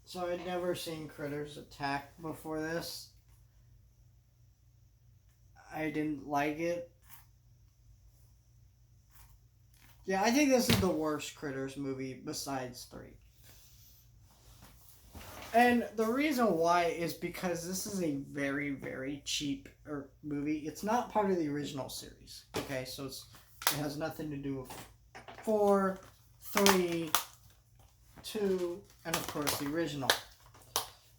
So I'd never seen Critters Attack before this. I didn't like it. Yeah, I think this is the worst Critters movie besides 3. And the reason why is because this is a very, very cheap movie. It's not part of the original series. Okay, so it has nothing to do with 4, 3, 2, and of course the original.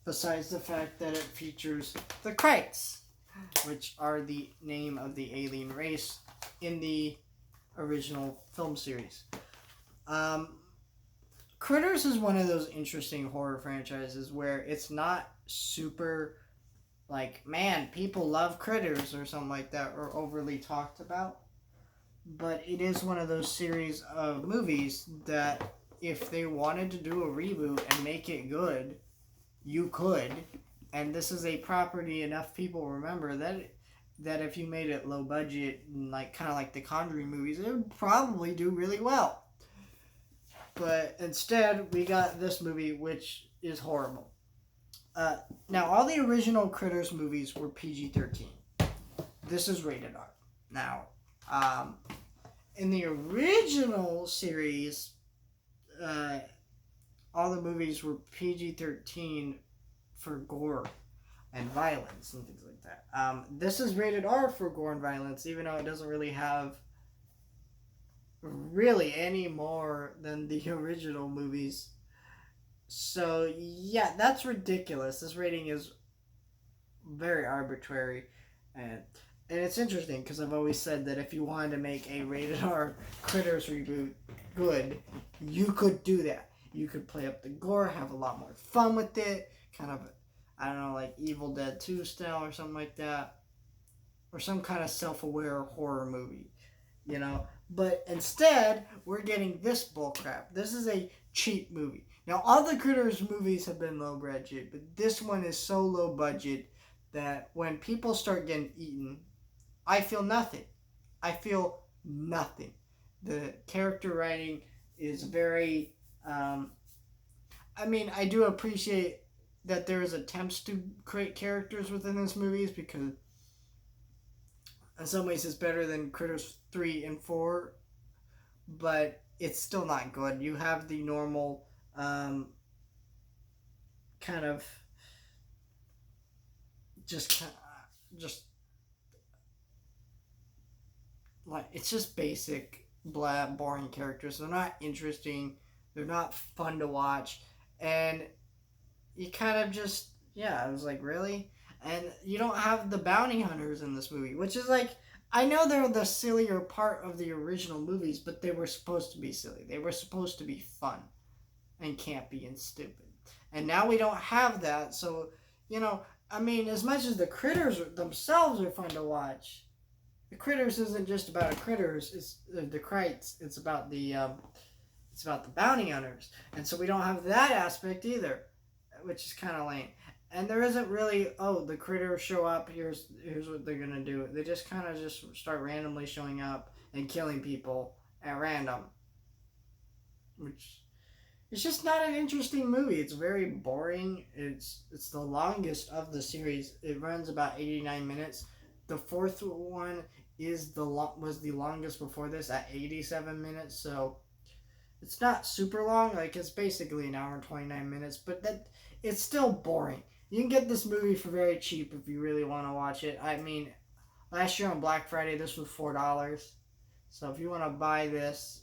Besides the fact that it features the Krites, which are the name of the alien race in the original film series. Critters is one of those interesting horror franchises where it's not super like, man, people love Critters or something like that, or overly talked about. But it is one of those series of movies that if they wanted to do a reboot and make it good, you could. And this is a property enough people remember that if you made it low budget and like kind of like the Conjuring movies, it would probably do really well. But instead, we got this movie, which is horrible. Now, all the original Critters movies were PG-13. This is rated R. Now, in the original series, all the movies were PG-13 for gore and violence and things like that. This is rated R for gore and violence, even though it doesn't really have really any more than the original movies. So yeah, that's ridiculous. This rating is very arbitrary, and it's interesting because I've always said that if you wanted to make a rated R Critters reboot good, you could do that. You could play up the gore, have a lot more fun with it, kind of, I don't know, like Evil Dead 2 style or something like that, or some kind of self-aware horror movie, you know. But instead, we're getting this bullcrap. This is a cheap movie. Now, all the Critters movies have been low budget, but this one is so low budget that when people start getting eaten, I feel nothing. I feel nothing. The character writing is very. I mean, I do appreciate that there is attempts to create characters within these movies because in some ways it's better than Critters 3 and 4, but it's still not good. You have the normal kind of just like, it's just basic blah boring characters. They're not interesting, they're not fun to watch, and you kind of just, yeah, I was like, really? And you don't have the bounty hunters in this movie, which is like, I know they're the sillier part of the original movies, but they were supposed to be silly. They were supposed to be fun and campy and stupid. And now we don't have that, so, you know, I mean, as much as the critters themselves are fun to watch, the Critters isn't just about critters. It's the Krites. It's about the bounty hunters, and so we don't have that aspect either, which is kind of lame. And there isn't really, oh, the critters show up. Here's what they're gonna do. They just kind of just start randomly showing up and killing people at random, which it's just not an interesting movie. It's very boring. It's the longest of the series. It runs about 89 minutes. The fourth one was the longest before this at 87 minutes. So it's not super long. Like, it's basically an hour and 29 minutes, but that it's still boring. You can get this movie for very cheap if you really want to watch it. I mean, last year on Black Friday, this was $4. So if you want to buy this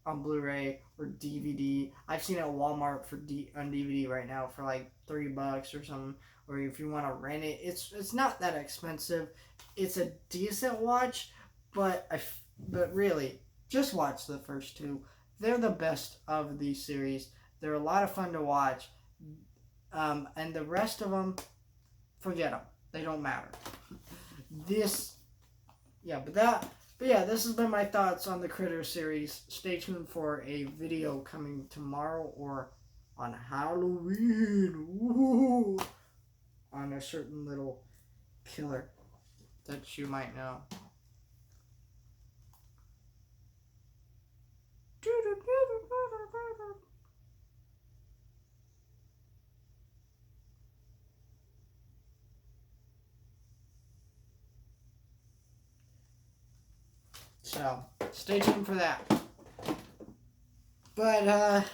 on Blu-ray or DVD, I've seen it at Walmart on DVD right now for like $3 or something. Or if you want to rent it, it's not that expensive. It's a decent watch, but really, just watch the first two. They're the best of the series. They're a lot of fun to watch, and the rest of them, forget them. They don't matter. This, yeah, but yeah, this has been my thoughts on the Critter series. Stay tuned for a video coming tomorrow or on Halloween. Woo! On a certain little killer that you might know. So, stay tuned for that. But,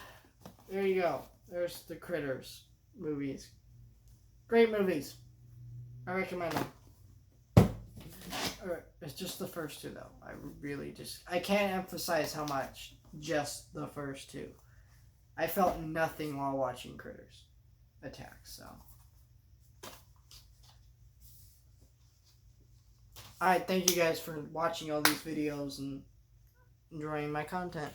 there you go. There's the Critters movies. Great movies. I recommend them. It's just the first two, though. I can't emphasize how much just the first two. I felt nothing while watching Critters attack, so. Alright, thank you guys for watching all these videos and enjoying my content.